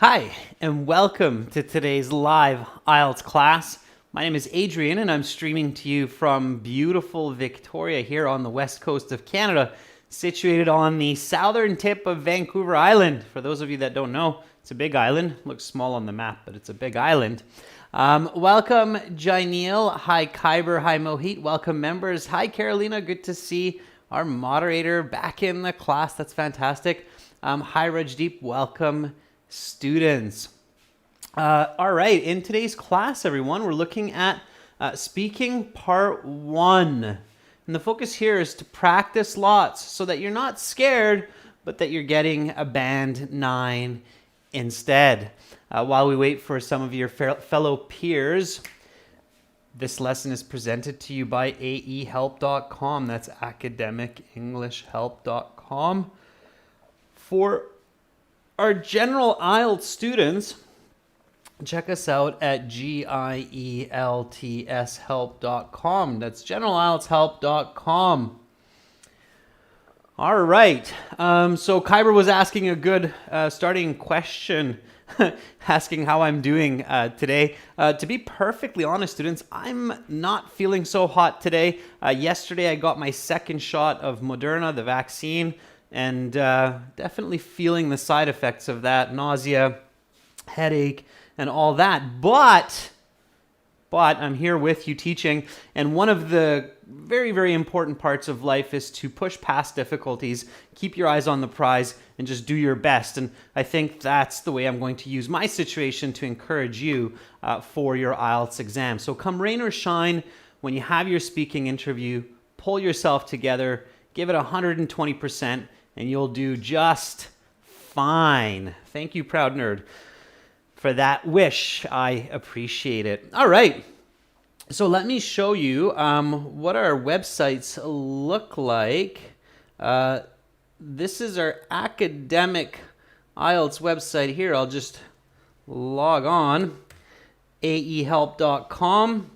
Hi, and welcome to today's live IELTS class. My name is Adrian, and I'm streaming to you from beautiful Victoria here on the west coast of Canada, situated on the southern tip of Vancouver Island. For those of you that don't know, it's a big island. It looks small on the map, but it's a big island. Welcome, Jaineel. Hi, Kyber. Hi, Mohit. Welcome, members. Hi, Carolina. Good to see our moderator back in the class. That's fantastic. Hi, Rajdeep. Welcome, students. All right, in today's class, everyone, we're looking at speaking part 1. And the focus here is to practice lots so that you're not scared, but that you're getting a band 9 instead. While we wait for some of your fellow peers, this lesson is presented to you by aehelp.com. That's academicenglishhelp.com. For our general IELTS students, check us out at gieltshelp.com. That's generalieltshelp.com. All right. So Kyber was asking a good starting question, asking how I'm doing today. To be perfectly honest, students, I'm not feeling so hot today. Yesterday, I got my second shot of Moderna, the vaccine, and definitely feeling the side effects of that, nausea, headache, and all that. But I'm here with you teaching, and one of the very, very important parts of life is to push past difficulties, keep your eyes on the prize, and just do your best. And I think that's the way I'm going to use my situation to encourage you for your IELTS exam. So come rain or shine, when you have your speaking interview, pull yourself together, give it 120%, and you'll do just fine. Thank you, proud nerd, for that wish. I appreciate it. All right. So let me show you what our websites look like. This is our academic IELTS website here. I'll just log on, aehelp.com.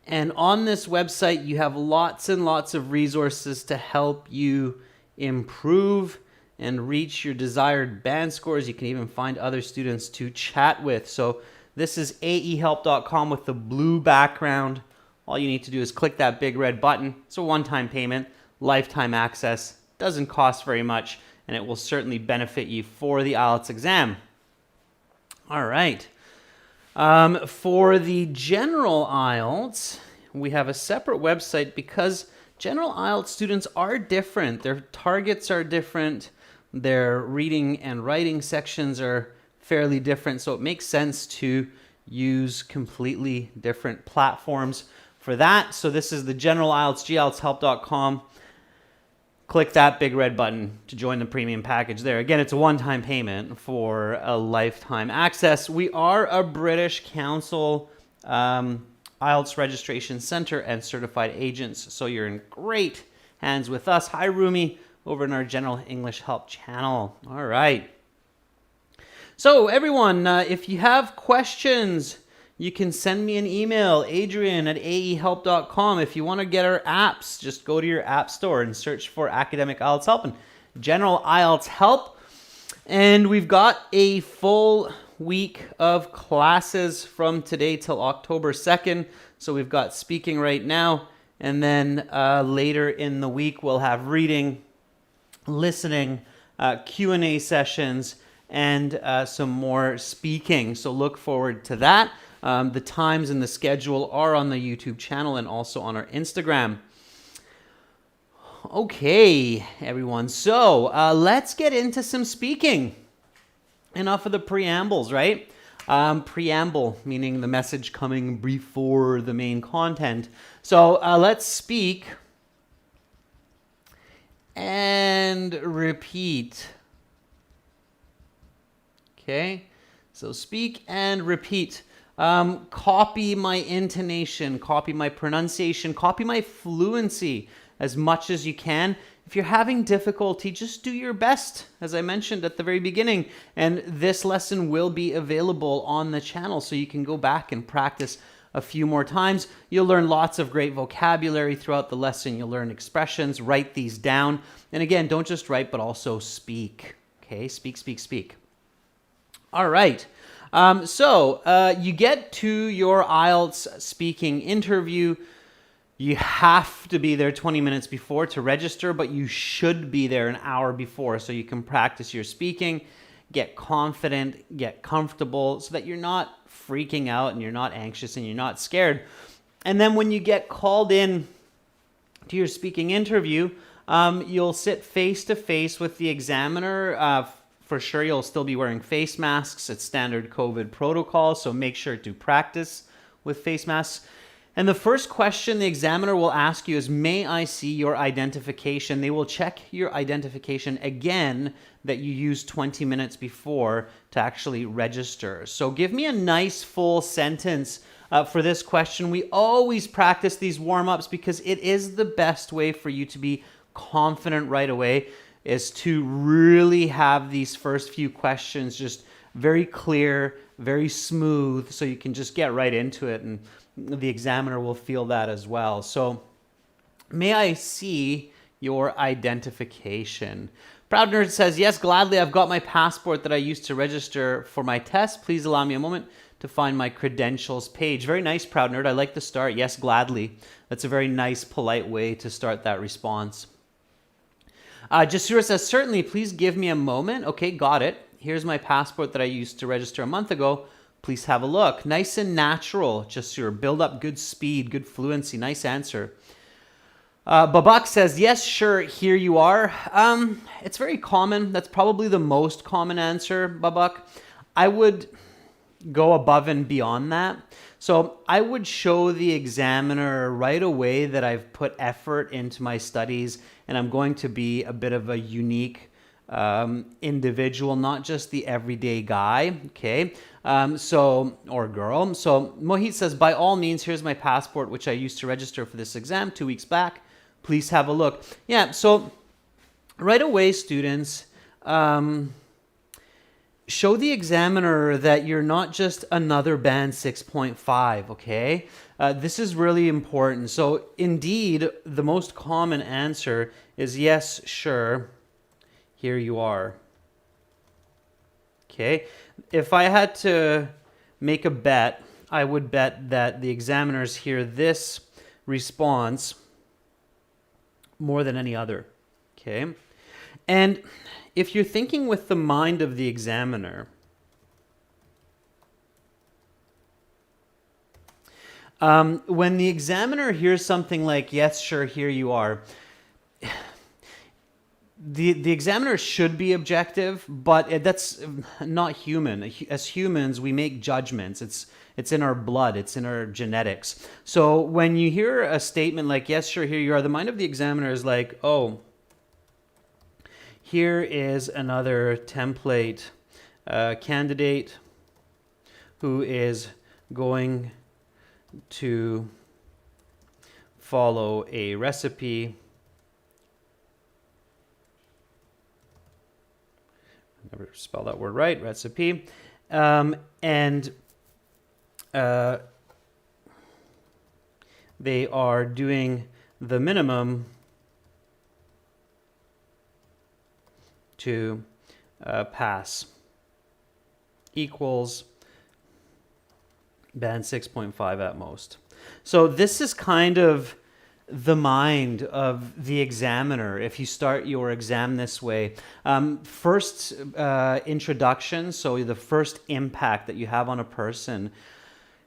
And on this website, you have lots and lots of resources to help you improve and reach your desired band scores. You can even find other students to chat with. So this is aehelp.com with the blue background. All you need to do is click that big red button. It's a one-time payment, lifetime access, doesn't cost very much, and it will certainly benefit you for the IELTS exam. All right. For the general IELTS, we have a separate website because general IELTS students are different. Their targets are different. Their reading and writing sections are fairly different. So it makes sense to use completely different platforms for that. So this is the general IELTS, gieltshelp.com. Click that big red button to join the premium package there. Again, it's a one-time payment for a lifetime access. We are a British Council IELTS Registration Center and certified agents, so you're in great hands with us. Hi, Rumi, over in our General English Help channel. All right. So, everyone, if you have questions, you can send me an email, adrian@aehelp.com. If you want to get our apps, just go to your app store and search for Academic IELTS Help and General IELTS Help. And we've got a full week of classes from today till October 2nd. So we've got speaking right now, and then later in the week we'll have reading, listening, Q&A sessions, and some more speaking. So look forward to that. The times and the schedule are on the YouTube channel and also on our Instagram. Okay, everyone. So let's get into some speaking. Enough of the preambles, right? Preamble, meaning the message coming before the main content. So let's speak and repeat. Okay, so speak and repeat. Copy my intonation, copy my pronunciation, copy my fluency as much as you can. If you're having difficulty, just do your best, as I mentioned at the very beginning. And this lesson will be available on the channel, so you can go back and practice a few more times. You'll learn lots of great vocabulary throughout the lesson. You'll learn expressions, write these down. And again, don't just write, but also speak. Okay, speak, speak, speak. All right. You get to your IELTS speaking interview. You have to be there 20 minutes before to register, but you should be there an hour before so you can practice your speaking, get confident, get comfortable so that you're not freaking out and you're not anxious and you're not scared. And then when you get called in to your speaking interview, you'll sit face to face with the examiner. For sure, you'll still be wearing face masks. It's standard COVID protocol, so make sure to practice with face masks. And the first question the examiner will ask you is, may I see your identification? They will check your identification again that you used 20 minutes before to actually register. So give me a nice full sentence for this question. We always practice these warm-ups because it is the best way for you to be confident right away, is to really have these first few questions just very clear, very smooth, so you can just get right into it, and the examiner will feel that as well. So, may I see your identification? Proud Nerd says, yes, gladly. I've got my passport that I used to register for my test. Please allow me a moment to find my credentials page. Very nice, Proud Nerd. I like the start. Yes, gladly. That's a very nice, polite way to start that response. Jasura says, certainly, please give me a moment. Okay, got it. Here's my passport that I used to register a month ago. Please have a look. Nice and natural, Jasura. Build up good speed, good fluency. Nice answer. Babak says, yes, sure, here you are. It's very common. That's probably the most common answer, Babak. I would go above and beyond that. So I would show the examiner right away that I've put effort into my studies and I'm going to be a bit of a unique individual, not just the everyday guy, okay? Or girl. So Mohit says, by all means, here's my passport, which I used to register for this exam 2 weeks back. Please have a look. Yeah, so right away, students, show the examiner that you're not just another band 6.5, okay? This is really important. So indeed, the most common answer is yes, sure, here you are. Okay, if I had to make a bet, I would bet that the examiners hear this response more than any other, okay? And if you're thinking with the mind of the examiner, when the examiner hears something like, yes, sure, here you are, the examiner should be objective, but that's not human. As humans, we make judgments. It's in our blood. It's in our genetics. So when you hear a statement like, yes, sure, here you are, the mind of the examiner is like, oh, here is another template candidate who is going to follow a recipe. Never spell that word right, recipe. And they are doing the minimum to pass, equals band 6.5 at most. So this is kind of the mind of the examiner if you start your exam this way. First introduction, so the first impact that you have on a person,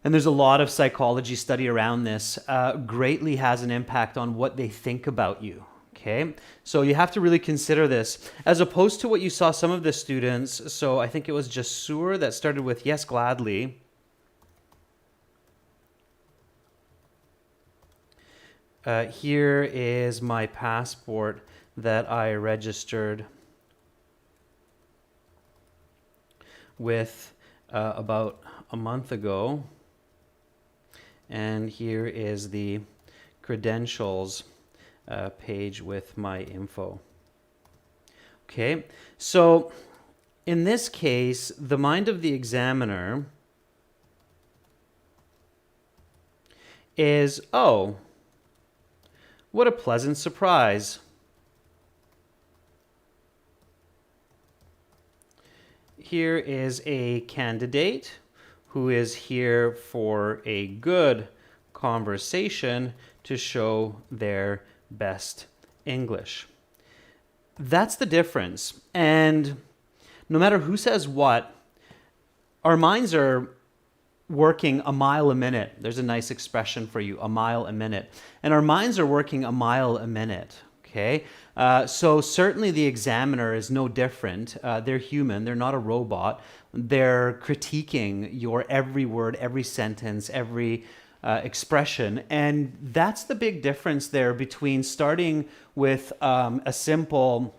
and there's a lot of psychology study around this, greatly has an impact on what they think about you. Okay, so you have to really consider this, as opposed to what you saw some of the students. So I think it was Jasur that started with yes, gladly. Here is my passport that I registered with about a month ago. And here is the credentials page with my info. Okay, so in this case, the mind of the examiner is, oh, what a pleasant surprise. here is a candidate who is here for a good conversation to show their best English. That's the difference. And no matter who says what, our minds are working a mile a minute. There's a nice expression for you, a mile a minute. And our minds are working a mile a minute, okay? So certainly the examiner is no different. They're human, they're not a robot. They're critiquing your every word, every sentence, every expression. And that's the big difference there between starting with a simple,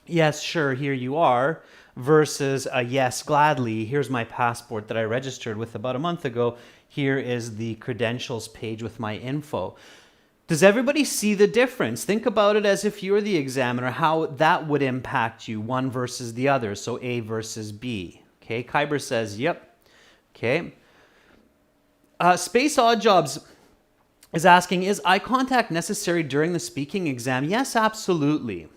yes, sure, here you are, versus a yes, gladly, here's my passport that I registered with about a month ago. Here is the credentials page with my info. Does everybody see the difference? Think about it as if you were the examiner, how that would impact you, one versus the other. So A versus B. Okay, Kyber says, yep. Okay. Space Odd Jobs is asking, is eye contact necessary during the speaking exam? Yes, absolutely.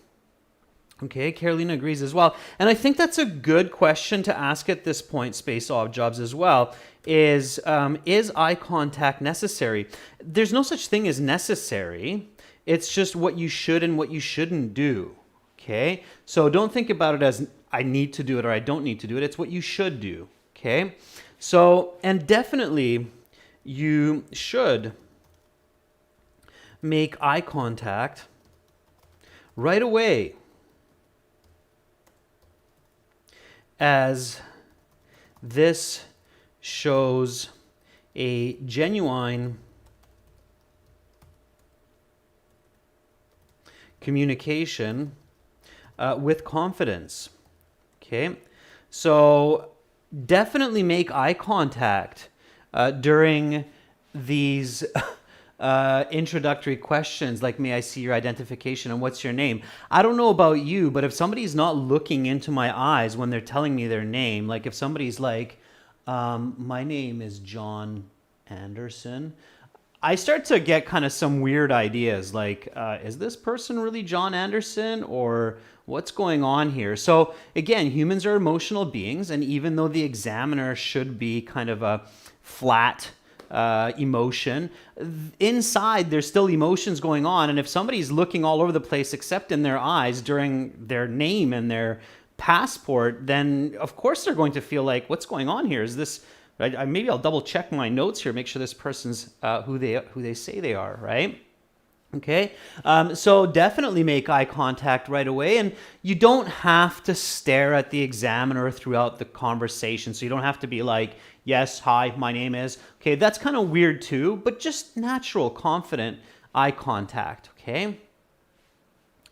Okay, Carolina agrees as well. And I think that's a good question to ask at this point, Space Odd Jobs as well, is eye contact necessary? There's no such thing as necessary. It's just what you should and what you shouldn't do. Okay, so don't think about it as I need to do it or I don't need to do it. It's what you should do. Okay, so, and definitely you should make eye contact right away, as this shows a genuine communication with confidence. Okay, so definitely make eye contact during these introductory questions like, may I see your identification and what's your name? I don't know about you, but if somebody's not looking into my eyes when they're telling me their name, like if somebody's like, my name is John Anderson, I start to get kind of some weird ideas like, is this person really John Anderson, or what's going on here? So again, humans are emotional beings, and even though the examiner should be kind of a flat emotion, inside there's still emotions going on. And if somebody's looking all over the place except in their eyes during their name and their passport, then of course they're going to feel like, what's going on here? Is this, maybe I'll double check my notes here, make sure this person's who they say they are, right? Okay, so definitely make eye contact right away, and you don't have to stare at the examiner throughout the conversation. So you don't have to be like, yes, hi, my name is. Okay, that's kind of weird too, but just natural, confident eye contact. Okay,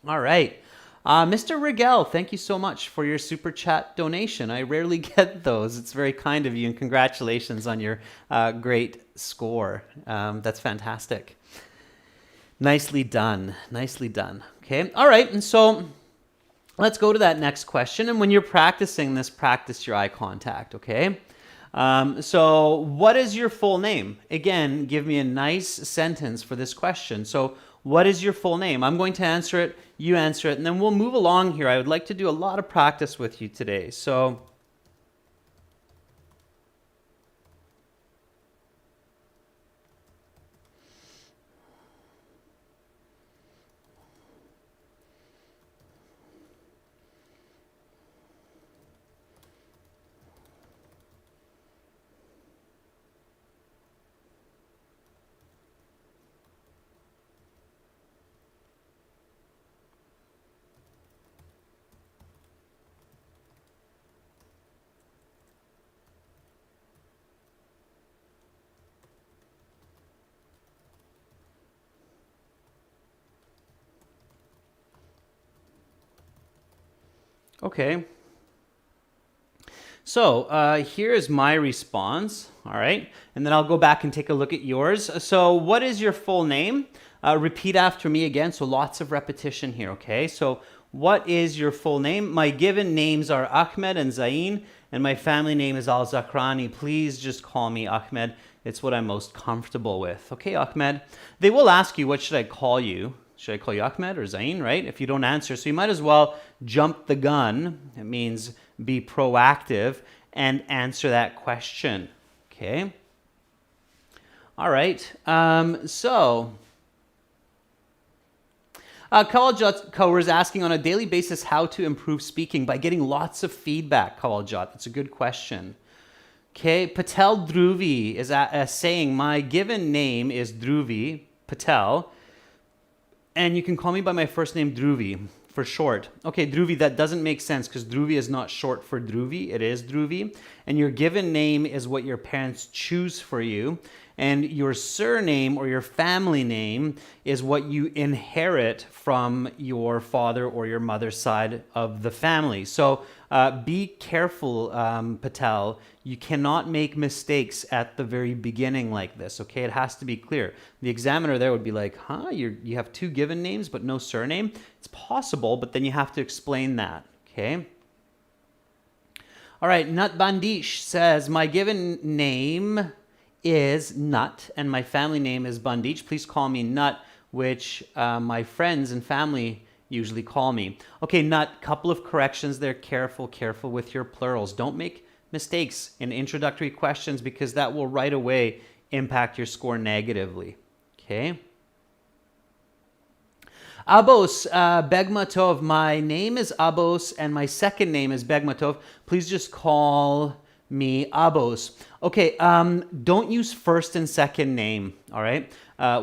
all right. Mr. Rigel, thank you so much for your super chat donation. I rarely get those. It's very kind of you, and congratulations on your great score. That's fantastic. Nicely done. Nicely done. Okay. All right. And so let's go to that next question. And when you're practicing this, practice your eye contact. Okay. So what is your full name? Again, give me a nice sentence for this question. So what is your full name? I'm going to answer it. You answer it. And then we'll move along here. I would like to do a lot of practice with you today. So okay. So here is my response, all right? And then I'll go back and take a look at yours. So what is your full name? Repeat after me again, so lots of repetition here, okay? So what is your full name? My given names are Ahmed and Zain, and my family name is Al-Zakrani. Please just call me Ahmed. It's what I'm most comfortable with. Okay, Ahmed. They will ask you, what should I call you? Should I call you Ahmed or Zain, right? If you don't answer, so you might as well jump the gun. It means be proactive and answer that question. Okay. All right. Kawaljot is asking on a daily basis how to improve speaking by getting lots of feedback. Kawaljot, that's a good question. Okay, Patel Dhruvi is saying, my given name is Dhruvi Patel, and you can call me by my first name Dhruvi for short. Okay, Dhruvi, that doesn't make sense because Dhruvi is not short for Dhruvi, it is Dhruvi, and your given name is what your parents choose for you, and your surname or your family name is what you inherit from your father or your mother's side of the family. So be careful, Patel. You cannot make mistakes at the very beginning like this, okay? It has to be clear. The examiner there would be like, huh, you have two given names but no surname? It's possible, but then you have to explain that, okay? All right, Nut Bandish says, my given name is Nut, and my family name is Bandich. Please call me Nut, which my friends and family usually call me. Okay, Nut, couple of corrections there. Careful with your plurals. Don't make mistakes in introductory questions because that will right away impact your score negatively. Okay. Abos Begmatov. My name is Abos, and my second name is Begmatov. Please just call me Abos. Okay, don't use first and second name, all right,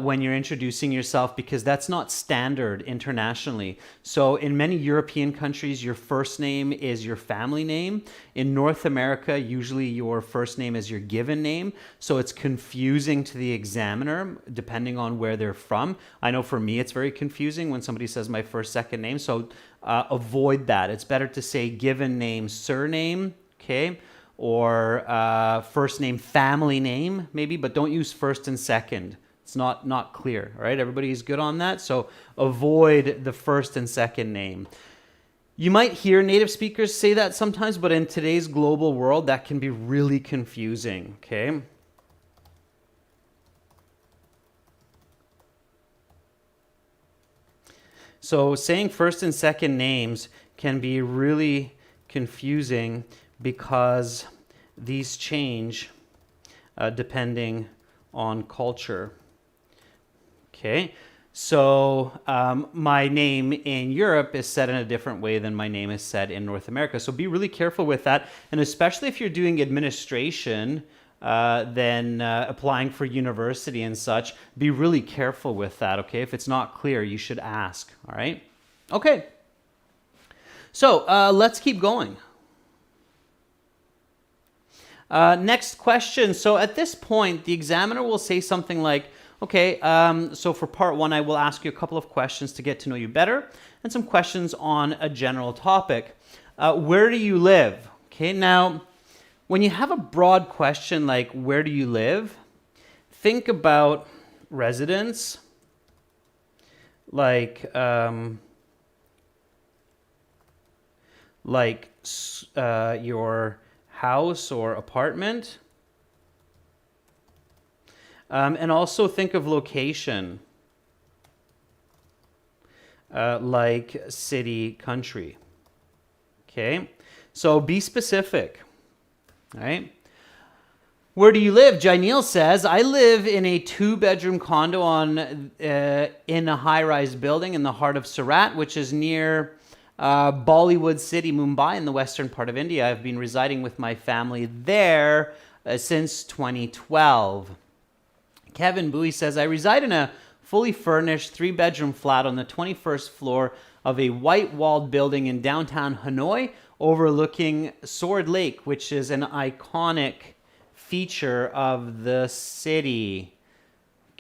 when you're introducing yourself, because that's not standard internationally. So in many European countries, your first name is your family name. In North America, usually your first name is your given name. So it's confusing to the examiner depending on where they're from. I know for me, it's very confusing when somebody says my first, second name. So avoid that. It's better to say given name, surname, okay? Or first name, family name, maybe, but don't use first and second. It's not clear, all right? Everybody's good on that? So avoid the first and second name. You might hear native speakers say that sometimes, but in today's global world, that can be really confusing, okay? So saying first and second names can be really confusing because these change depending on culture. Okay, so my name in Europe is said in a different way than my name is said in North America. So be really careful with that, and especially if you're doing administration, then applying for university and such, be really careful with that, okay? If it's not clear, you should ask, all right? Okay, so let's keep going. Next question. So at this point, the examiner will say something like, okay, so for part one, I will ask you a couple of questions to get to know you better and some questions on a general topic. Where do you live? Okay, now, when you have a broad question like where do you live, think about residence, like your house or apartment. And also think of location, like city, country. Okay, so be specific, all right? Where do you live? Jainil says, I live in a 2-bedroom condo in a high-rise building in the heart of Surat, which is near Bollywood City, Mumbai, in the western part of India. I've been residing with my family there since 2012. Kevin Bowie says, I reside in a fully furnished 3-bedroom flat on the 21st floor of a white-walled building in downtown Hanoi overlooking Sword Lake, which is an iconic feature of the city.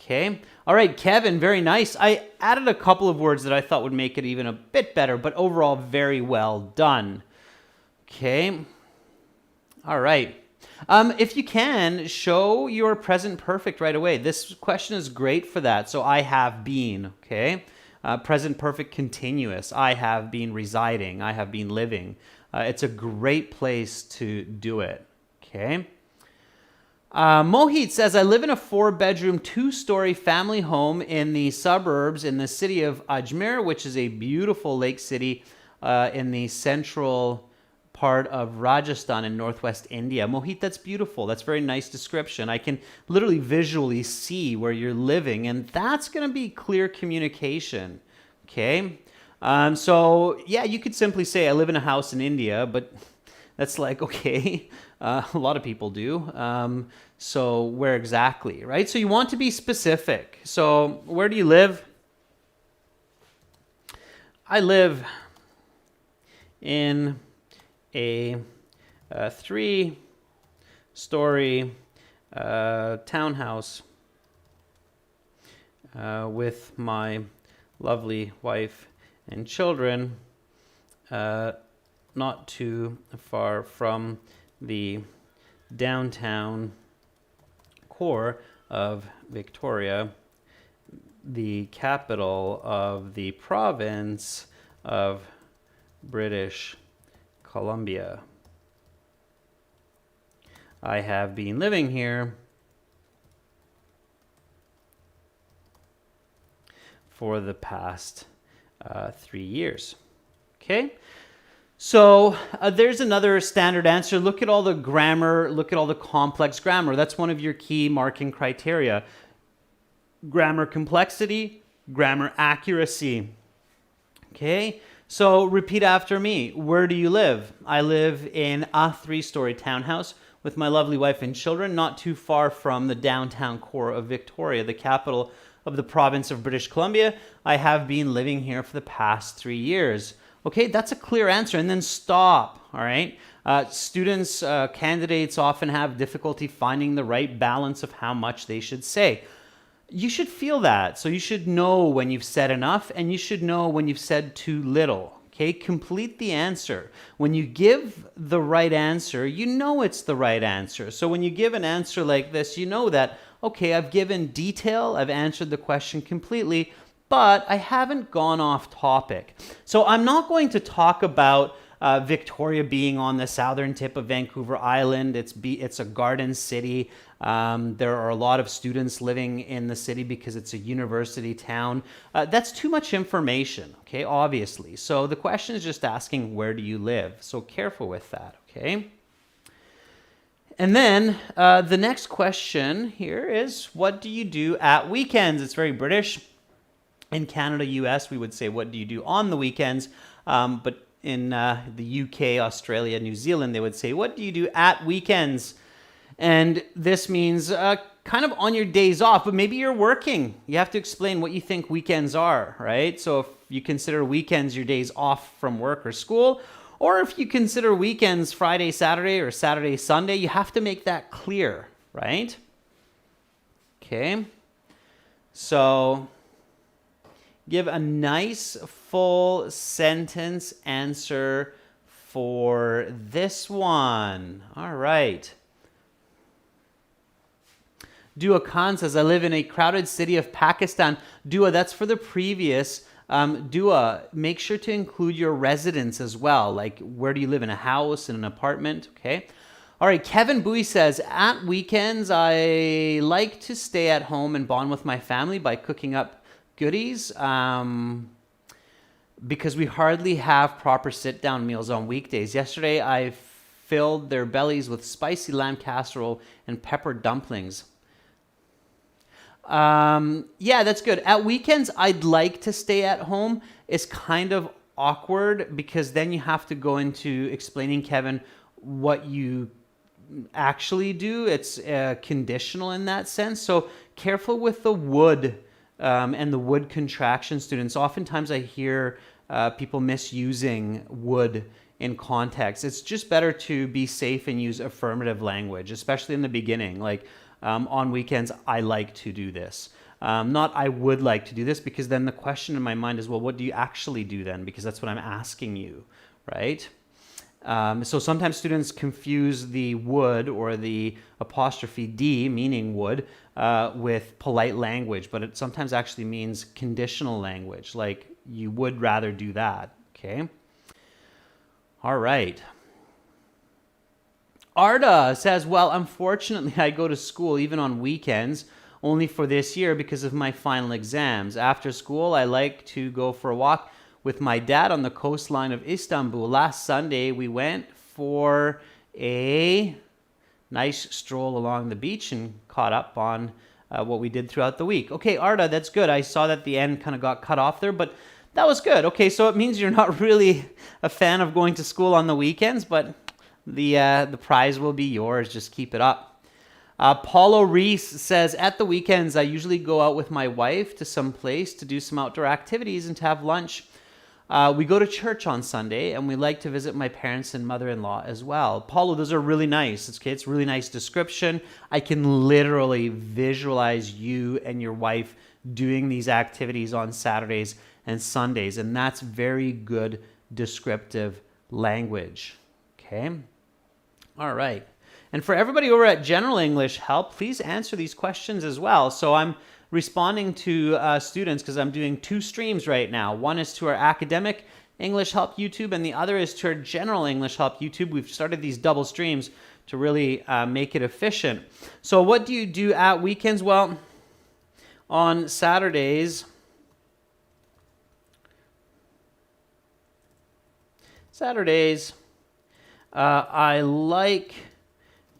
Okay. All right, Kevin, very nice. I added a couple of words that I thought would make it even a bit better, but overall, very well done. Okay. All right. If you can, show your present perfect right away. This question is great for that. So I have been, okay? Present perfect continuous. I have been residing. I have been living. It's a great place to do it, okay? Mohit says, I live in a 4-bedroom, 2-story family home in the suburbs in the city of Ajmer, which is a beautiful lake city in the central part of Rajasthan in northwest India. Mohit, that's beautiful. That's a very nice description. I can literally visually see where you're living, and that's going to be clear communication. Okay? So, yeah, you could simply say, I live in a house in India, but that's like, okay, a lot of people do. So where exactly, right? So you want to be specific. So where do you live? I live in a 3-story townhouse with my lovely wife and children, not too far from the downtown core of Victoria, the capital of the province of British Columbia. I have been living here for the past 3 years. Okay? So there's another standard answer. Look at all the grammar. Look at all the complex grammar. That's one of your key marking criteria. Grammar complexity, grammar accuracy. Okay? So repeat after me. Where do you live? I live in a 3-story townhouse with my lovely wife and children, not too far from the downtown core of Victoria, the capital of the province of British Columbia. I have been living here for the past 3 years. Okay, that's a clear answer. And then stop, all right? Students, candidates often have difficulty finding the right balance of how much they should say. You should feel that. So you should know when you've said enough, and you should know when you've said too little. Okay, complete the answer. When you give the right answer, you know it's the right answer. So when you give an answer like this, you know that, okay, I've given detail, I've answered the question completely, but I haven't gone off topic. So I'm not going to talk about Victoria being on the southern tip of Vancouver Island. It's a garden city. There are a lot of students living in the city because it's a university town. That's too much information, okay, obviously. So the question is just asking, where do you live? So careful with that, okay? And then the next question here is, what do you do at weekends? It's very British. In Canada, US, we would say, what do you do on the weekends? But in the UK, Australia, New Zealand, they would say, what do you do at weekends? And this means kind of on your days off, but maybe you're working. You have to explain what you think weekends are, right? So if you consider weekends your days off from work or school, or if you consider weekends Friday, Saturday, or Saturday, Sunday, you have to make that clear, right? Okay. So give a nice full sentence answer for this one. All right. Dua Khan says, I live in a crowded city of Pakistan. Dua, that's for the previous. Dua, make sure to include your residence as well. Like, where do you live? In a house, in an apartment? Okay. All right. Kevin Bowie says, at weekends, I like to stay at home and bond with my family by cooking up goodies, because we hardly have proper sit-down meals on weekdays. Yesterday, I filled their bellies with spicy lamb casserole and pepper dumplings. Yeah, that's good. At weekends, I'd like to stay at home. It's kind of awkward because then you have to go into explaining, Kevin, what you actually do. It's conditional in that sense. So careful with the would and the would contraction, students. Oftentimes I hear people misusing would in context. It's just better to be safe and use affirmative language, especially in the beginning. Like, on weekends, I like to do this. Not I would like to do this, because then the question in my mind is, well, what do you actually do then? Because that's what I'm asking you, right? So sometimes students confuse the would or the apostrophe D, meaning would, with polite language, but it sometimes actually means conditional language, like you would rather do that, okay? All right. Arda says, well, unfortunately, I go to school even on weekends, only for this year because of my final exams. After school, I like to go for a walk with my dad on the coastline of Istanbul. Last Sunday, we went for a nice stroll along the beach and caught up on what we did throughout the week. Okay, Arda, that's good. I saw that the end kind of got cut off there, but that was good. Okay, so it means you're not really a fan of going to school on the weekends, but the prize will be yours. Just keep it up. Paulo Reese says, at the weekends, I usually go out with my wife to some place to do some outdoor activities and to have lunch. We go to church on Sunday, and we like to visit my parents and mother-in-law as well. Paulo, those are really nice. It's really nice description. I can literally visualize you and your wife doing these activities on Saturdays and Sundays, and that's very good descriptive language. Okay? All right. And for everybody over at General English Help, please answer these questions as well. So I'm responding to students because I'm doing 2 streams right now. One is to our Academic English Help YouTube, and the other is to our General English Help YouTube. We've started these double streams to really make it efficient. So what do you do at weekends? Well, on Saturdays, I like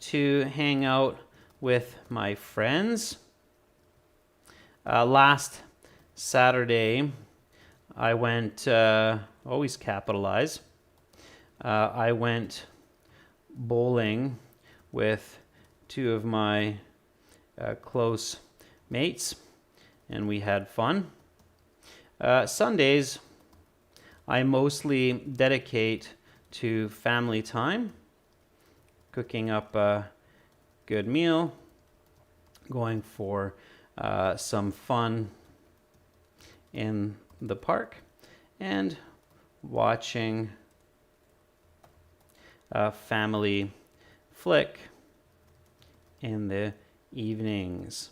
to hang out with my friends. Last Saturday, I went, always capitalize, I went bowling with 2 of my close mates, and we had fun. Sundays, I mostly dedicate to family time, cooking up a good meal, going for some fun in the park, and watching a family flick in the evenings.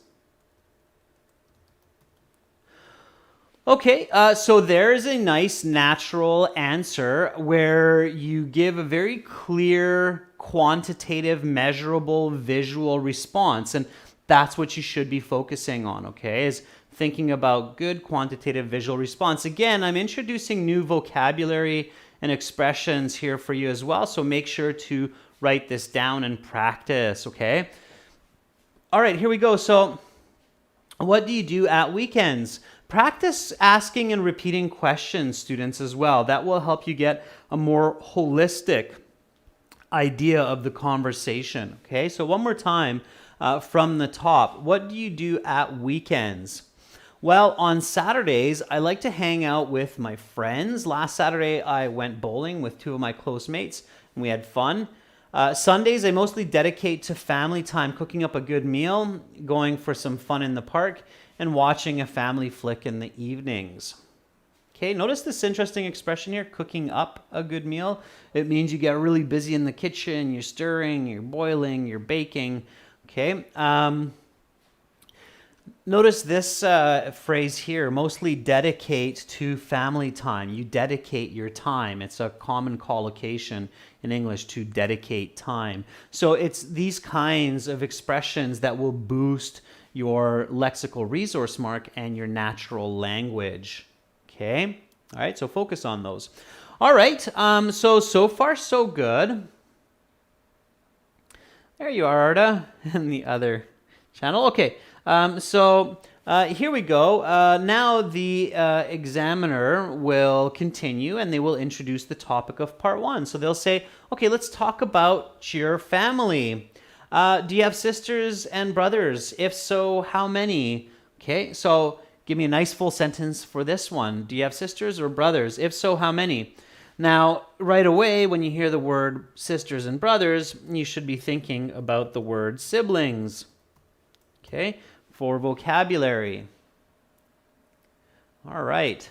Okay, so there's a nice natural answer where you give a very clear, quantitative, measurable, visual response. And that's what you should be focusing on, okay, is thinking about good quantitative visual response. Again, I'm introducing new vocabulary and expressions here for you as well, so make sure to write this down and practice, okay? All right, here we go. So what do you do at weekends? Practice asking and repeating questions, students, as well. That will help you get a more holistic idea of the conversation, okay? So one more time from the top. What do you do at weekends? Well, on Saturdays, I like to hang out with my friends. Last Saturday, I went bowling with 2 of my close mates, and we had fun. Sundays, I mostly dedicate to family time, cooking up a good meal, going for some fun in the park, and watching a family flick in the evenings. Okay, notice this interesting expression here, cooking up a good meal. It means you get really busy in the kitchen, you're stirring, you're boiling, you're baking. Okay, notice this phrase here, mostly dedicate to family time. You dedicate your time. It's a common collocation in English, to dedicate time. So it's these kinds of expressions that will boost your lexical resource mark and your natural language. Okay? All right, so focus on those. All right, so far so good. There you are, Arda, in the other channel. Okay, here we go. Now the examiner will continue and they will introduce the topic of part 1. So they'll say, okay, let's talk about your family. Do you have sisters and brothers? If so, how many? Okay, so give me a nice full sentence for this one. Do you have sisters or brothers? If so, how many? Now, right away, when you hear the word sisters and brothers, you should be thinking about the word siblings. Okay, for vocabulary. All right,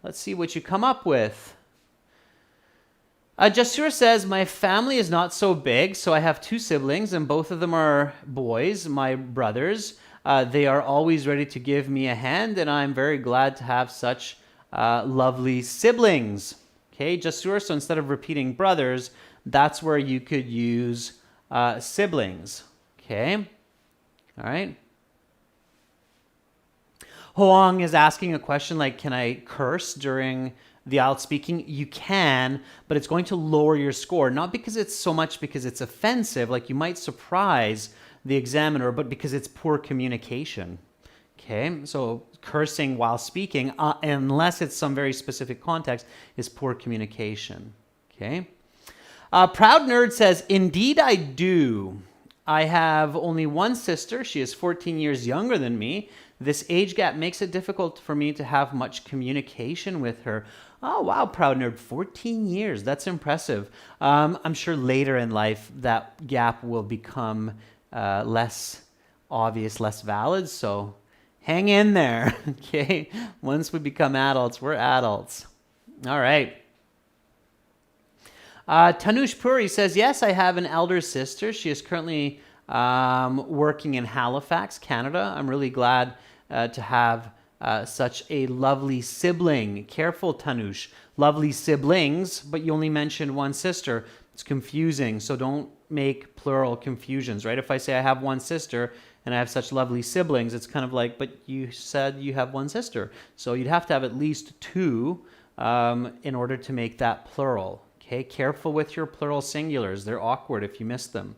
let's see what you come up with. Jasur says, my family is not so big, so I have 2 siblings, and both of them are boys, my brothers. They are always ready to give me a hand, and I'm very glad to have such lovely siblings. Okay, Jasur, so instead of repeating brothers, that's where you could use siblings. Okay, all right. Hoang is asking a question like, can I curse during the IELTS speaking, you can, but it's going to lower your score. Not because it's offensive, like you might surprise the examiner, but because it's poor communication. Okay, so cursing while speaking, unless it's some very specific context, is poor communication. Okay. Proud Nerd says, indeed I do. I have only one sister. She is 14 years younger than me. This age gap makes it difficult for me to have much communication with her. Oh, wow, Proud Nerd, 14 years. That's impressive. I'm sure later in life that gap will become less obvious, less valid. So hang in there, okay? Once we become adults, we're adults. All right. Tanush Puri says, yes, I have an elder sister. She is currently working in Halifax, Canada. I'm really glad to have such a lovely sibling. Careful, Tanush. Lovely siblings, but you only mentioned one sister. It's confusing, so don't make plural confusions, right? If I say I have one sister and I have such lovely siblings, it's kind of like, but you said you have one sister. So you'd have to have at least two in order to make that plural. Okay, careful with your plural singulars. They're awkward if you miss them.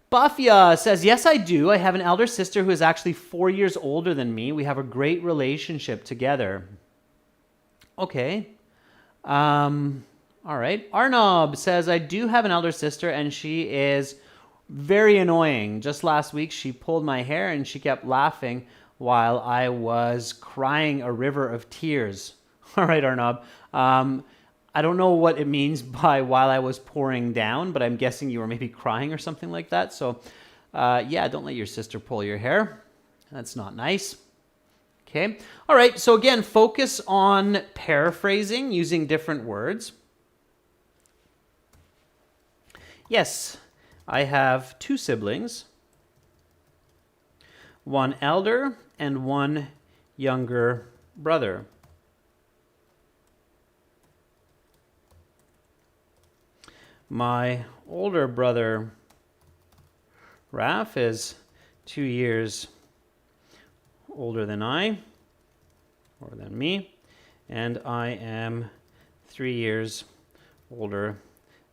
Bafia says, yes, I do. I have an elder sister who is actually 4 years older than me. We have a great relationship together. Okay. All right. Arnob says, I do have an elder sister and she is very annoying. Just last week, she pulled my hair and she kept laughing while I was crying a river of tears. All right, Arnob. I don't know what it means by while I was pouring down, but I'm guessing you were maybe crying or something like that. So, yeah, don't let your sister pull your hair. That's not nice. Okay. All right. So again, focus on paraphrasing using different words. Yes, I have two siblings, one elder and one younger brother. My older brother, Raf, is 2 years older than I, or than me, and I am 3 years older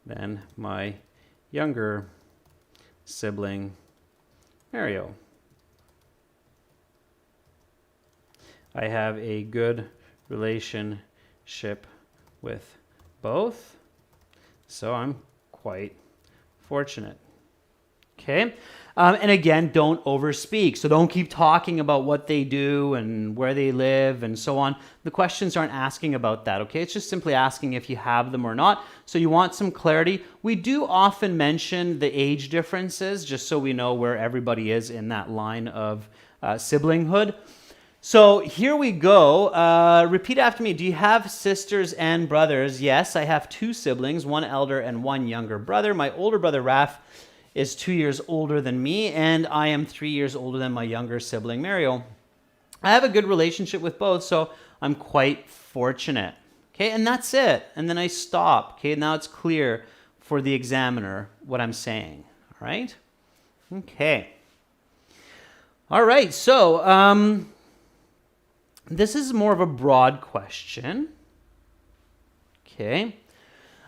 than my younger sibling, Mario. I have a good relationship with both, so I'm quite fortunate. Okay. And again, don't overspeak. So don't keep talking about what they do and where they live and so on. The questions aren't asking about that, okay? It's just simply asking if you have them or not. So you want some clarity. We do often mention the age differences just so we know where everybody is in that line of siblinghood. So here we go. Repeat after me. Do you have sisters and brothers? Yes, I have two siblings, one elder and one younger brother. My older brother, Raf, is 2 years older than me, and I am 3 years older than my younger sibling, Mario. I have a good relationship with both, so I'm quite fortunate. Okay, and that's it. And then I stop. Okay, now it's clear for the examiner what I'm saying. All right? Okay. All right, so this is more of a broad question. Okay.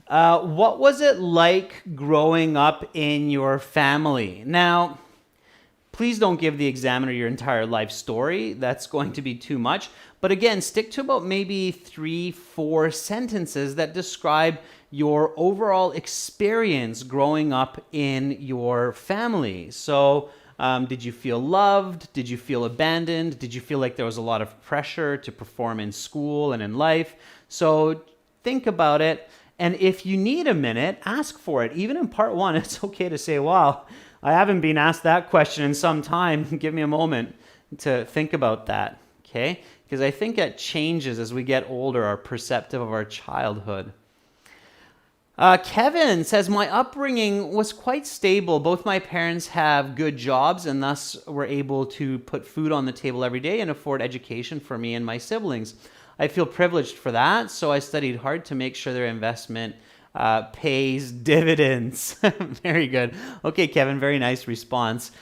What was it like growing up in your family? Now, please don't give the examiner your entire life story. That's going to be too much. But again, stick to about maybe 3-4 sentences that describe your overall experience growing up in your family. So, did you feel loved? Did you feel abandoned? Did you feel like there was a lot of pressure to perform in school and in life? So think about it. And if you need a minute, ask for it. Even in part one, it's okay to say, wow, I haven't been asked that question in some time. Give me a moment to think about that, okay? Because I think it changes as we get older, our perceptive of our childhood. Kevin says, my upbringing was quite stable. Both my parents have good jobs and thus were able to put food on the table every day and afford education for me and my siblings. I feel privileged for that, so I studied hard to make sure their investment pays dividends. Very good. Okay, Kevin, very nice response.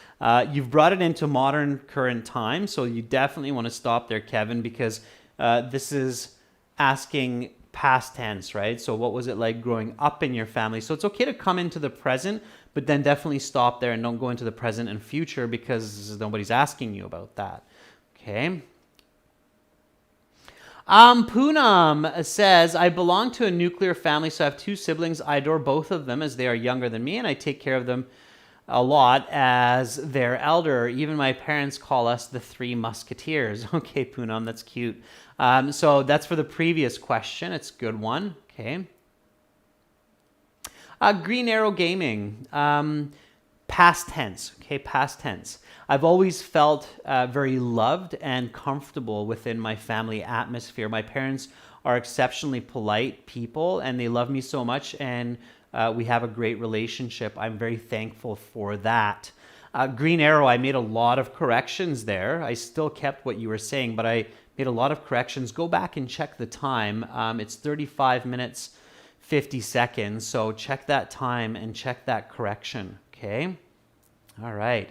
You've brought it into modern current time, so you definitely want to stop there, Kevin, because this is asking past tense, right? So what was it like growing up in your family? So it's okay to come into the present, but then definitely stop there and don't go into the present and future because nobody's asking you about that. Okay. Poonam says, I belong to a nuclear family, so I have 2 siblings. I adore both of them as they are younger than me, and I take care of them a lot as their elder. Even my parents call us the 3 Musketeers. Okay, Poonam, that's cute. So that's for the previous question. It's a good one. Okay. Green Arrow Gaming. Past tense. Okay, past tense. I've always felt very loved and comfortable within my family atmosphere. My parents are exceptionally polite people, and they love me so much, and we have a great relationship. I'm very thankful for that. Green Arrow, I made a lot of corrections there. I still kept what you were saying, but I made a lot of corrections. Go back and check the time. It's 35 minutes, 50 seconds. So check that time and check that correction. Okay? All right.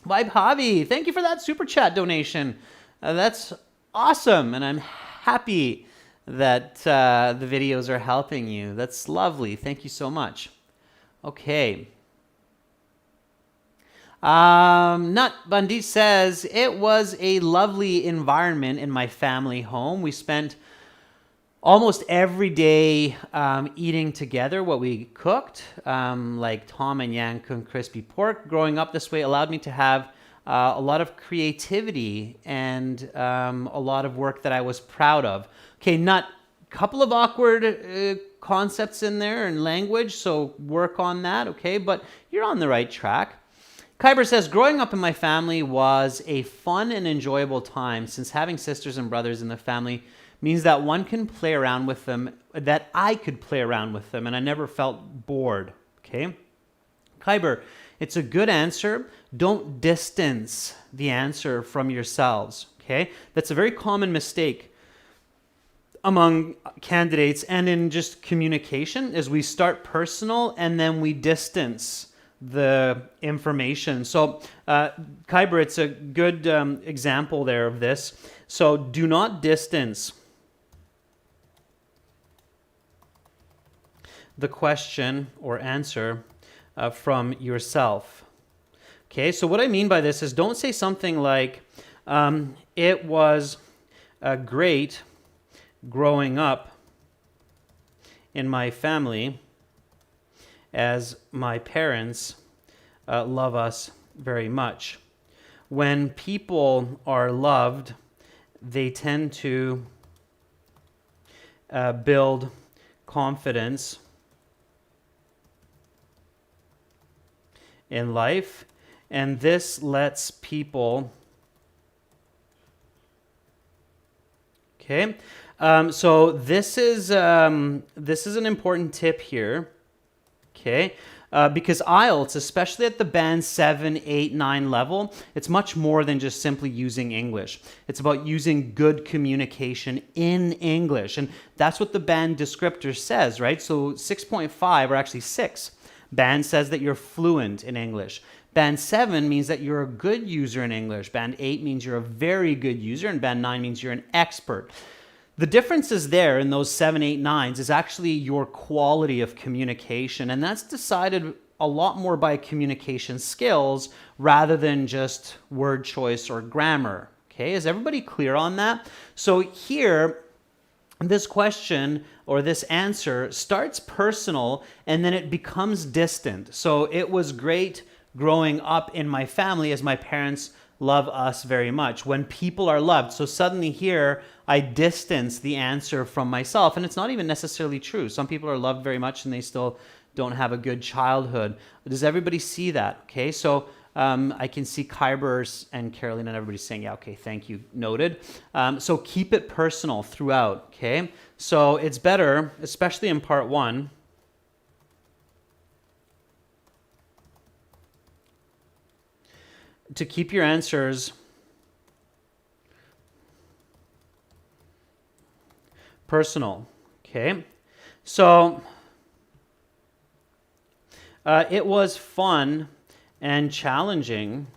Vibe Hobby, thank you for that super chat donation. That's awesome, and I'm happy that the videos are helping you. That's lovely. Thank you so much. Okay. Nut Bundy says, it was a lovely environment in my family home. We spent almost every day eating together what we cooked, like Tom and Yan cooked crispy pork. Growing up this way allowed me to have a lot of creativity and a lot of work that I was proud of. Okay, not a couple of awkward concepts in there and language, so work on that, okay? But you're on the right track. Kyber says, growing up in my family was a fun and enjoyable time since having sisters and brothers in the family means that one can play around with them, that I could play around with them, and I never felt bored, okay? Kyber, it's a good answer. Don't distance the answer from yourselves, okay? That's a very common mistake among candidates and in just communication is we start personal and then we distance the information. So, Kyber, it's a good example there of this. So do not distance the question or answer from yourself. Okay, so what I mean by this is don't say something like, it was great growing up in my family as my parents love us very much. When people are loved, they tend to build confidence in life, and this lets people, okay, so this is an important tip here, okay, because IELTS, especially at the band 7, 8, 9 level, it's much more than just simply using English. It's about using good communication in English, and that's what the band descriptor says, right? So 6.5, or actually 6, band says that you're fluent in English. Band 7 means that you're a good user in English. Band 8 means you're a very good user, and band 9 means you're an expert. The differences there in those 7, 8, 9s is actually your quality of communication, and that's decided a lot more by communication skills rather than just word choice or grammar. Okay, is everybody clear on that? So here, this question or this answer starts personal and then it becomes distant. So it was great growing up in my family as my parents love us very much. When people are loved, so suddenly here I distance the answer from myself, and it's not even necessarily true. Some people are loved very much and they still don't have a good childhood. Does everybody see that? Okay, so I can see Kyber and Caroline and everybody saying, yeah, okay, thank you, noted. So keep it personal throughout, okay? So it's better, especially in part 1, to keep your answers personal, okay? So it was fun and challenging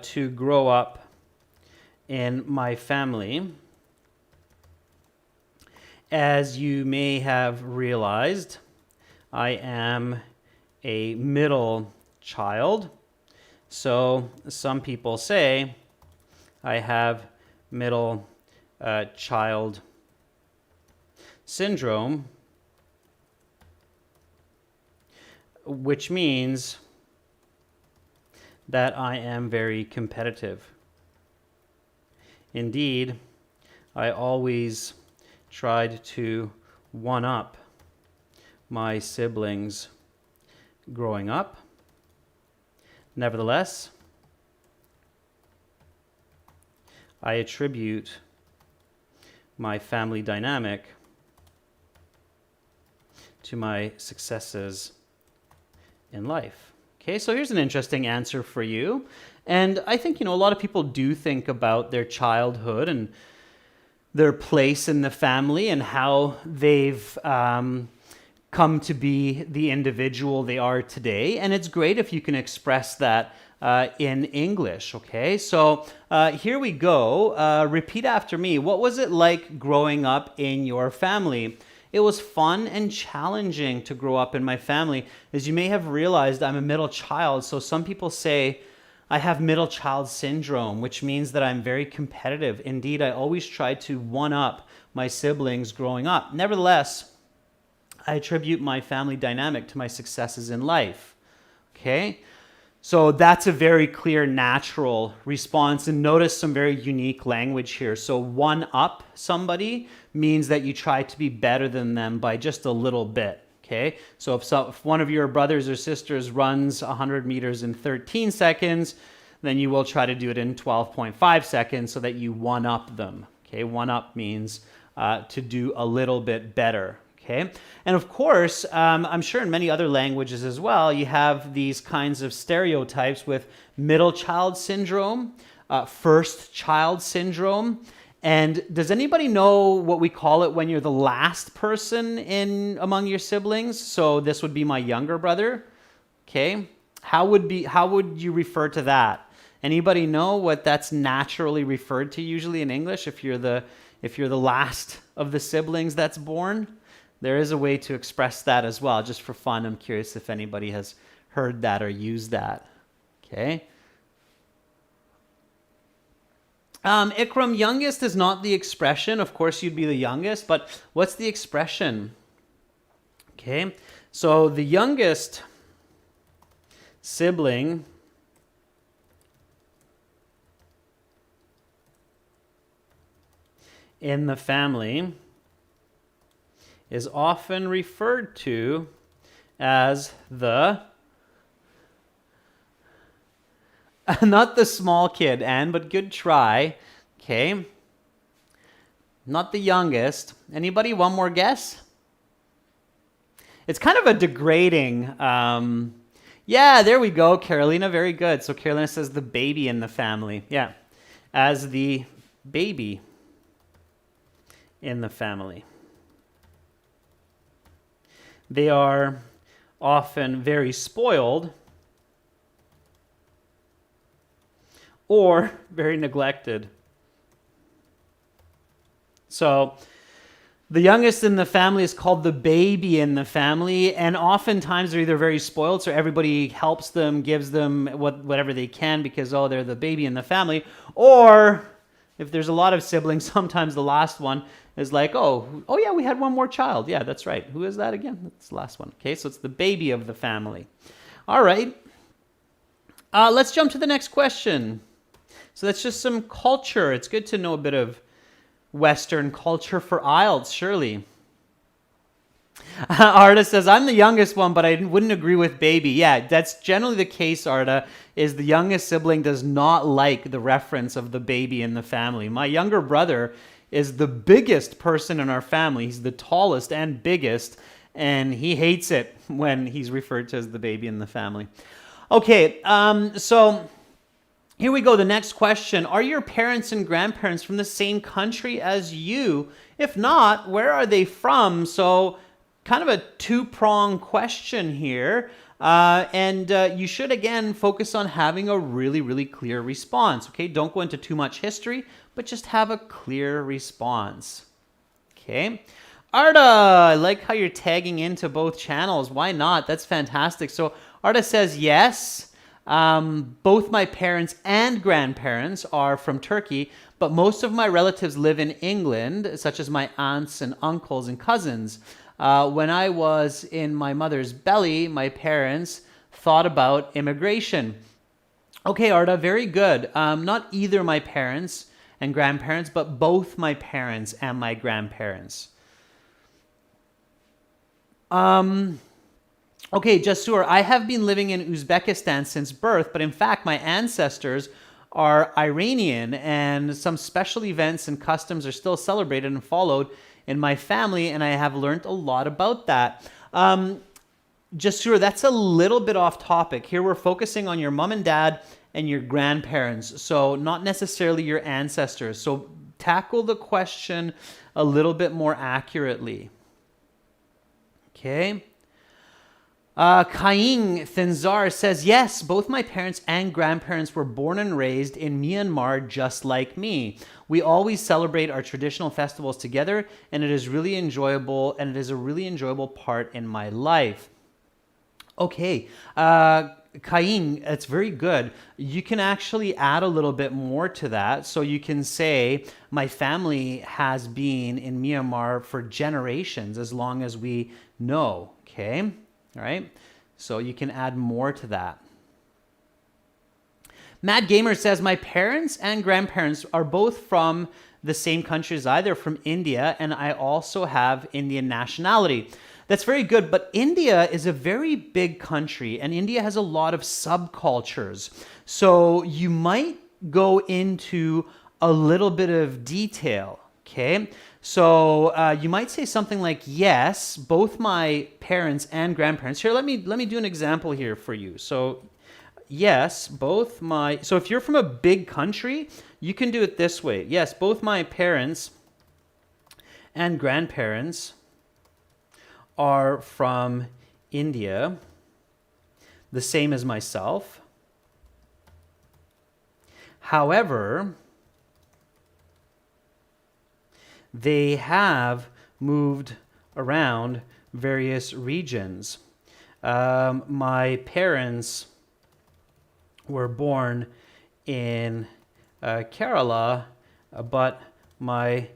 to grow up in my family. As you may have realized, I am a middle child. So some people say I have middle child syndrome, which means that I am very competitive. Indeed, I always tried to one-up my siblings growing up. Nevertheless, I attribute my family dynamic to my successes in life. Okay, so here's an interesting answer for you. And I think, a lot of people do think about their childhood and their place in the family and how they've come to be the individual they are today. And it's great if you can express that in English, okay? So here we go. Repeat after me. What was it like growing up in your family? It was fun and challenging to grow up in my family. As you may have realized, I'm a middle child, so some people say I have middle child syndrome, which means that I'm very competitive. Indeed, I always tried to one-up my siblings growing up. Nevertheless, I attribute my family dynamic to my successes in life. Okay? So that's a very clear, natural response. And notice some very unique language here. So one-up somebody means that you try to be better than them by just a little bit. Okay? So if one of your brothers or sisters runs 100 meters in 13 seconds, then you will try to do it in 12.5 seconds so that you one-up them. Okay? One-up means to do a little bit better. Okay? And of course, I'm sure in many other languages as well, you have these kinds of stereotypes with middle child syndrome, first child syndrome. And does anybody know what we call it when you're the last person among your siblings? So this would be my younger brother. Okay? How would you refer to that? Anybody know what that's naturally referred to usually in English if you're the last of the siblings that's born? There is a way to express that as well, just for fun. I'm curious if anybody has heard that or used that. Okay. Ikram, youngest is not the expression. Of course, you'd be the youngest, but what's the expression? Okay. So the youngest sibling in the family is often referred to as the, not the small kid, Anne, but good try. Okay. Not the youngest. Anybody? One more guess? It's kind of a degrading, yeah, there we go, Carolina, very good. So Carolina says the baby in the family. Yeah, as the baby in the family. They are often very spoiled or very neglected. So the youngest in the family is called the baby in the family, and oftentimes they're either very spoiled, so everybody helps them, gives them whatever they can because, they're the baby in the family, or if there's a lot of siblings, sometimes the last one is like, oh yeah, we had one more child. Yeah, that's right. Who is that again? That's the last one. Okay, so it's the baby of the family. All right. Let's jump to the next question. So that's just some culture. It's good to know a bit of Western culture for IELTS, surely. Arda says, I'm the youngest one, but I wouldn't agree with baby. Yeah, that's generally the case, Arda, is the youngest sibling does not like the reference of the baby in the family. My younger brother is the biggest person in our family. He's the tallest and biggest, and he hates it when he's referred to as the baby in the family. Okay, so here we go. The next question. Are your parents and grandparents from the same country as you? If not, where are they from? So kind of a two-pronged question here. And you should, again, focus on having a really, really clear response. Okay, don't go into too much history, but just have a clear response. Okay. Arda, I like how you're tagging into both channels. Why not? That's fantastic. So Arda says yes. Both my parents and grandparents are from Turkey, but most of my relatives live in England, such as my aunts and uncles and cousins. When I was in my mother's belly, my parents thought about immigration. Okay, Arda, very good. Not either my parents and grandparents, but both my parents and my grandparents. Okay, Jasur, I have been living in Uzbekistan since birth, but in fact, my ancestors are Iranian, and some special events and customs are still celebrated and followed in my family, and I have learned a lot about that. Jasur, that's a little bit off topic. Here we're focusing on your mom and dad and your grandparents, so not necessarily your ancestors. So tackle the question a little bit more accurately. Okay. Kaing Thinzar says, yes, both my parents and grandparents were born and raised in Myanmar just like me. We always celebrate our traditional festivals together, and it is really enjoyable, and it is a really enjoyable part in my life. Okay, Kaing, it's very good. You can actually add a little bit more to that. So you can say, my family has been in Myanmar for generations, as long as we know, okay? All right, so you can add more to that. Mad Gamer says, my parents and grandparents are both from the same country as I. They're from India, and I also have Indian nationality. That's very good, but India is a very big country, and India has a lot of subcultures. So you might go into a little bit of detail, okay? So you might say something like, yes, both my parents and grandparents. Here, let me do an example here for you. So yes, both my, so if you're from a big country, you can do it this way. Yes, both my parents and grandparents are from India, the same as myself. However, they have moved around various regions. My parents were born in Kerala, but my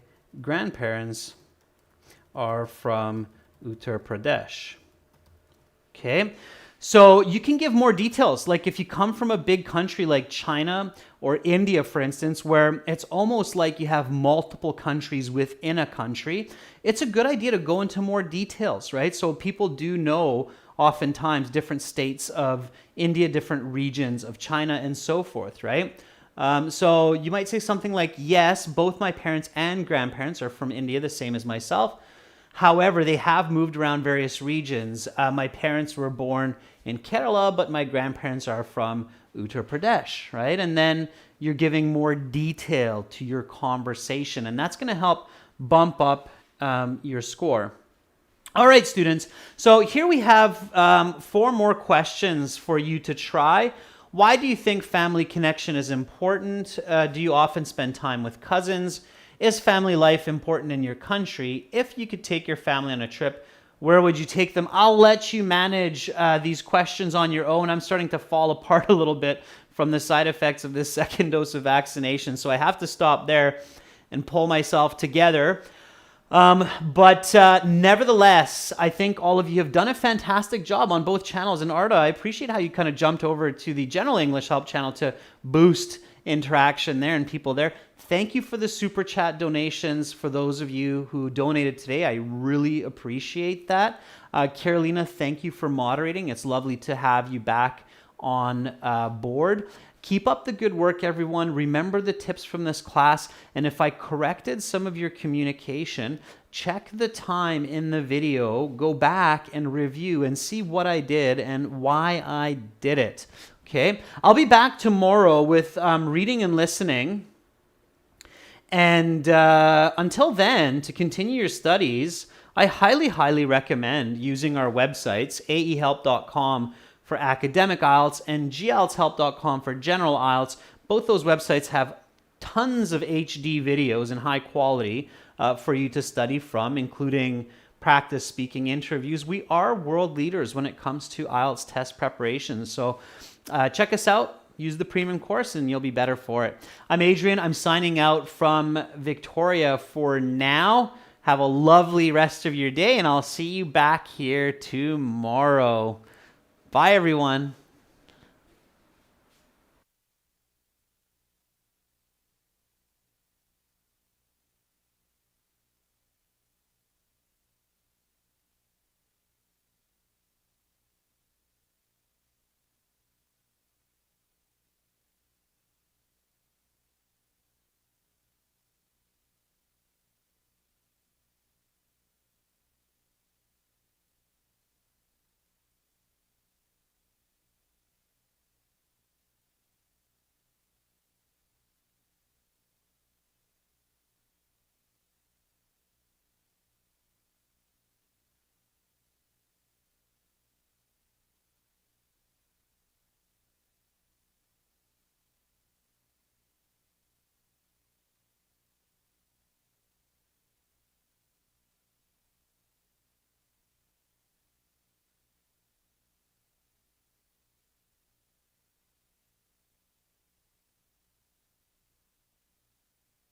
grandparents are from Uttar Pradesh. Okay, so you can give more details. Like if you come from a big country like China or India, for instance, where it's almost like you have multiple countries within a country, it's a good idea to go into more details, right? So people do know oftentimes different states of India, different regions of China, and so forth, right? So you might say something like, yes, both my parents and grandparents are from India, the same as myself. However, they have moved around various regions. My parents were born in Kerala, but my grandparents are from Uttar Pradesh, right? And then you're giving more detail to your conversation, and that's going to help bump up your score. All right, students. So here we have 4 more questions for you to try. Why do you think family connection is important? Do you often spend time with cousins? Is family life important in your country? If you could take your family on a trip, where would you take them? I'll let you manage these questions on your own. I'm starting to fall apart a little bit from the side effects of this second dose of vaccination, so I have to stop there and pull myself together. But nevertheless, I think all of you have done a fantastic job on both channels. And Arda, I appreciate how you kind of jumped over to the General English Help channel to boost interaction there and people there. Thank you for the super chat donations for those of you who donated today. I really appreciate that. Carolina, thank you for moderating. It's lovely to have you back on board. Keep up the good work, everyone. Remember the tips from this class. And if I corrected some of your communication, check the time in the video, go back and review and see what I did and why I did it. Okay, I'll be back tomorrow with reading and listening. And until then, to continue your studies, I highly, highly recommend using our websites, aehelp.com for academic IELTS and gieltshelp.com for general IELTS. Both those websites have tons of HD videos in high quality for you to study from, including practice speaking interviews. We are world leaders when it comes to IELTS test preparation. So check us out. Use the premium course and you'll be better for it. I'm Adrian. I'm signing out from Victoria for now. Have a lovely rest of your day, and I'll see you back here tomorrow. Bye, everyone.